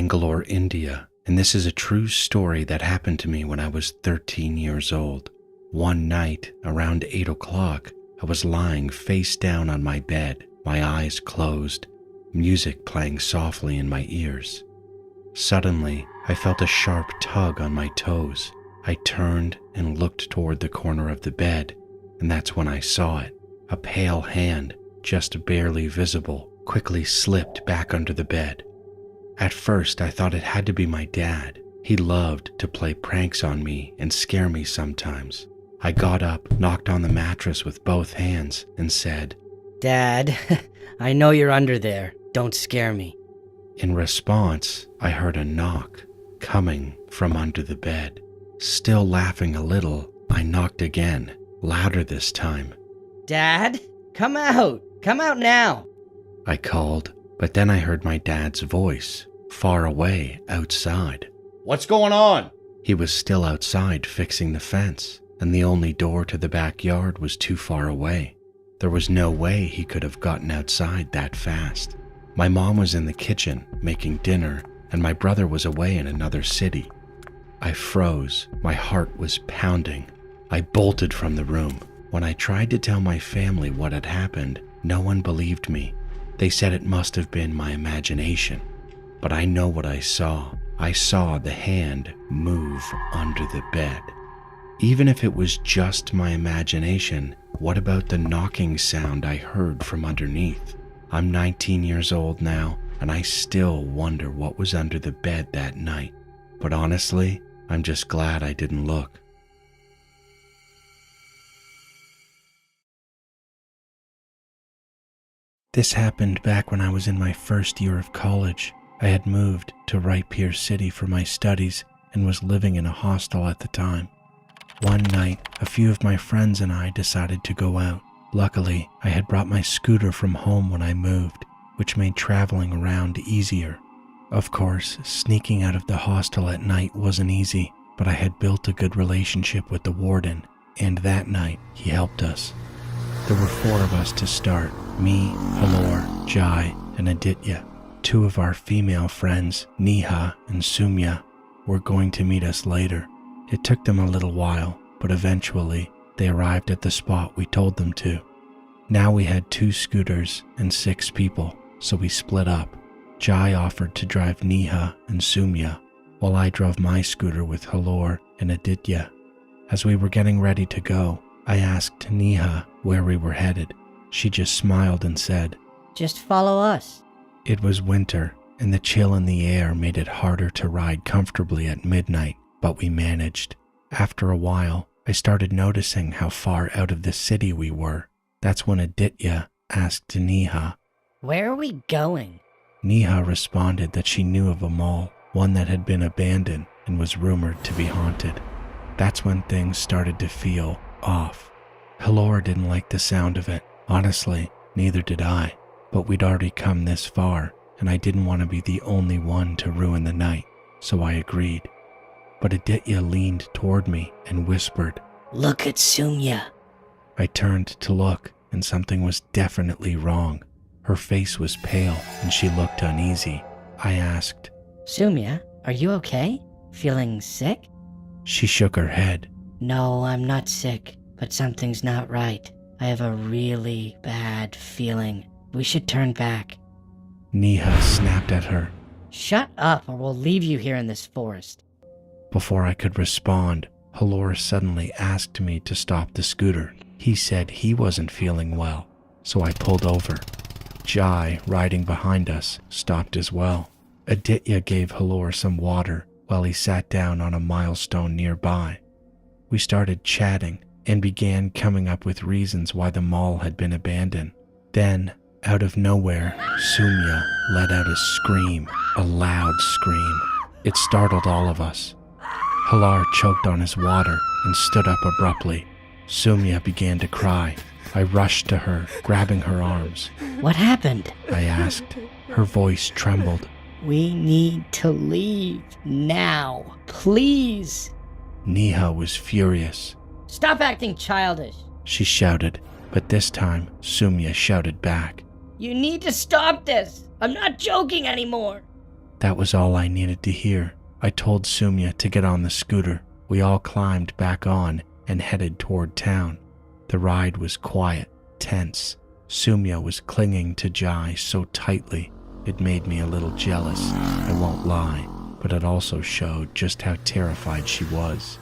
Bangalore, India, and this is a true story that happened to me when I was 13 years old. One night, around 8 o'clock, I was lying face down on my bed, my eyes closed, music playing softly in my ears. Suddenly, I felt a sharp tug on my toes. I turned and looked toward the corner of the bed, and that's when I saw it. A pale hand, just barely visible, quickly slipped back under the bed. At first, I thought it had to be my dad. He loved to play pranks on me and scare me sometimes. I got up, knocked on the mattress with both hands, and said, "Dad, I know you're under there. Don't scare me." In response, I heard a knock coming from under the bed. Still laughing a little, I knocked again, louder this time. "Dad, come out! Come out now!" I called, but then I heard my dad's voice, far away outside. "What's going on?" He was still outside fixing the fence, and the only door to the backyard was too far away. There was no way he could have gotten outside that fast. My mom was in the kitchen making dinner, and my brother was away in another city. I froze. My heart was pounding. I bolted from the room. When I tried to tell my family what had happened, no one believed me. They said it must have been my imagination. But I know what I saw. I saw the hand move under the bed. Even if it was just my imagination, what about the knocking sound I heard from underneath? I'm 19 years old now, and I still wonder what was under the bed that night. But honestly, I'm just glad I didn't look. This happened back when I was in my first year of college. I had moved to Wright Pierce City for my studies and was living in a hostel at the time. One night, a few of my friends and I decided to go out. Luckily, I had brought my scooter from home when I moved, which made traveling around easier. Of course, sneaking out of the hostel at night wasn't easy, but I had built a good relationship with the warden, and that night he helped us. There were 4 of us to start: me, Halor, Jai, and Aditya. 2 of our female friends, Neha and Sumya, were going to meet us later. It took them a little while, but eventually they arrived at the spot we told them to. Now we had 2 scooters and 6 people, so we split up. Jai offered to drive Neha and Sumya, while I drove my scooter with Halor and Aditya. As we were getting ready to go, I asked Neha where we were headed. She just smiled and said, "Just follow us." It was winter, and the chill in the air made it harder to ride comfortably at midnight, but we managed. After a while, I started noticing how far out of the city we were. That's when Aditya asked Neha, "Where are we going?" Neha responded that she knew of a mall, one that had been abandoned and was rumored to be haunted. That's when things started to feel off. Halor didn't like the sound of it. Honestly, neither did I, but we'd already come this far, and I didn't want to be the only one to ruin the night, so I agreed. But Aditya leaned toward me and whispered, "Look at Sumya." I turned to look, and something was definitely wrong. Her face was pale, and she looked uneasy. I asked, "Sumya, are you okay? Feeling sick?" She shook her head. "No, I'm not sick, but something's not right. I have a really bad feeling. We should turn back." Neha snapped at her. "Shut up, or we'll leave you here in this forest." Before I could respond, Halor suddenly asked me to stop the scooter. He said he wasn't feeling well, so I pulled over. Jai, riding behind us, stopped as well. Aditya gave Halor some water while he sat down on a milestone nearby. We started chatting and began coming up with reasons why the mall had been abandoned. Then, out of nowhere, Sumya let out a scream, a loud scream. It startled all of us. Halor choked on his water and stood up abruptly. Sumya began to cry. I rushed to her, grabbing her arms. "What happened?" I asked. Her voice trembled. "We need to leave now, please." Neha was furious. "Stop acting childish." She shouted, but this time Sumya shouted back. "You need to stop this. I'm not joking anymore." That was all I needed to hear. I told Sumya to get on the scooter. We all climbed back on and headed toward town. The ride was quiet, tense. Sumya was clinging to Jai so tightly it made me a little jealous, I won't lie, but it also showed just how terrified she was.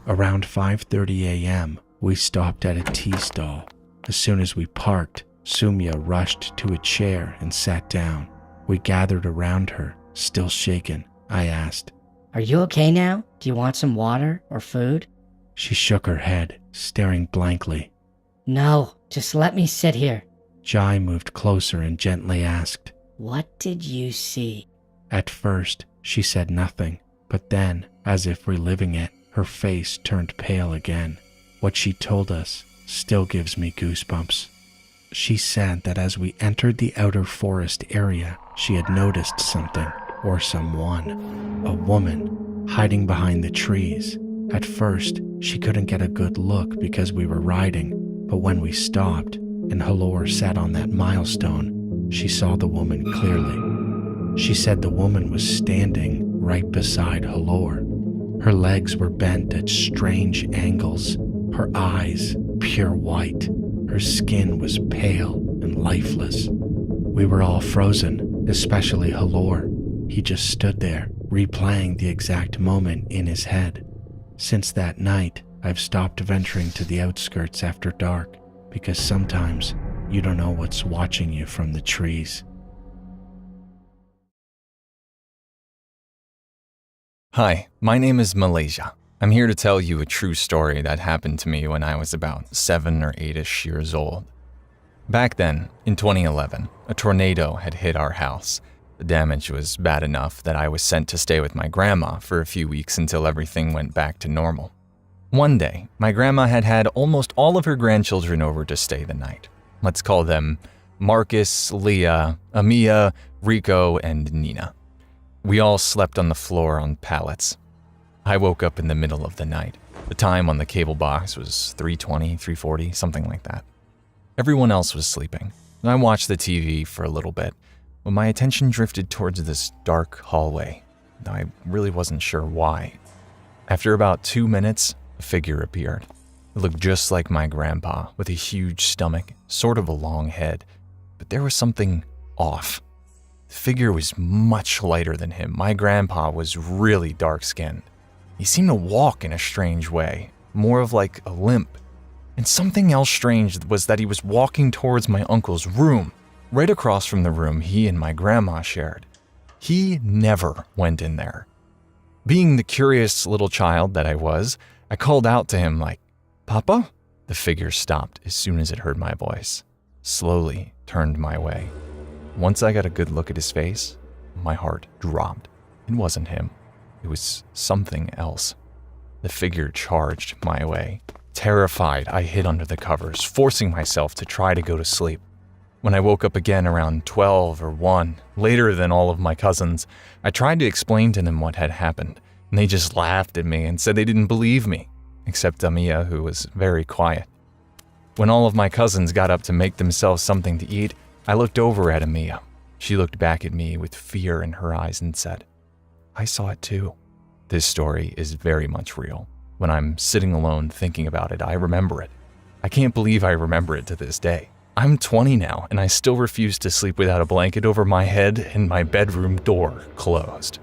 Around 5:30 a.m., we stopped at a tea stall. As soon as we parked, Sumya rushed to a chair and sat down. We gathered around her, still shaken. I asked, "Are you okay now? Do you want some water or food?" She shook her head, staring blankly. "No, just let me sit here." Jai moved closer and gently asked, "What did you see?" At first, she said nothing, but then, as if reliving it, her face turned pale again. What she told us still gives me goosebumps. She said that as we entered the outer forest area, she had noticed something, or someone, a woman, hiding behind the trees. At first, she couldn't get a good look because we were riding, but when we stopped and Halor sat on that milestone, she saw the woman clearly. She said the woman was standing right beside Halor. Her legs were bent at strange angles, her eyes pure white. Her skin was pale and lifeless. We were all frozen, especially Halor. He just stood there, replaying the exact moment in his head. Since that night, I've stopped venturing to the outskirts after dark, because sometimes you don't know what's watching you from the trees. Hi, my name is Malaysia. I'm here to tell you a true story that happened to me when I was about 7 or 8-ish years old. Back then, in 2011, a tornado had hit our house. The damage was bad enough that I was sent to stay with my grandma for a few weeks until everything went back to normal. One day, my grandma had had almost all of her grandchildren over to stay the night. Let's call them Marcus, Leah, Amia, Rico, and Nina. We all slept on the floor on pallets. I woke up in the middle of the night. The time on the cable box was 3:20, 3:40, something like that. Everyone else was sleeping, and I watched the TV for a little bit when my attention drifted towards this dark hallway. I really wasn't sure why. After about 2 minutes, a figure appeared. It looked just like my grandpa, with a huge stomach, sort of a long head, but there was something off. The figure was much lighter than him. My grandpa was really dark-skinned. He seemed to walk in a strange way, more of like a limp. And something else strange was that he was walking towards my uncle's room, right across from the room he and my grandma shared. He never went in there. Being the curious little child that I was, I called out to him like, "Papa?" The figure stopped as soon as it heard my voice, slowly turned my way. Once I got a good look at his face, my heart dropped. It wasn't him. It was something else. The figure charged my way. Terrified, I hid under the covers, forcing myself to try to go to sleep. When I woke up again around 12 or 1, later than all of my cousins, I tried to explain to them what had happened, and they just laughed at me and said they didn't believe me, except Amia, who was very quiet. When all of my cousins got up to make themselves something to eat, I looked over at Amia. She looked back at me with fear in her eyes and said, "I saw it too." This story is very much real. When I'm sitting alone thinking about it, I remember it. I can't believe I remember it to this day. I'm 20 now, and I still refuse to sleep without a blanket over my head and my bedroom door closed.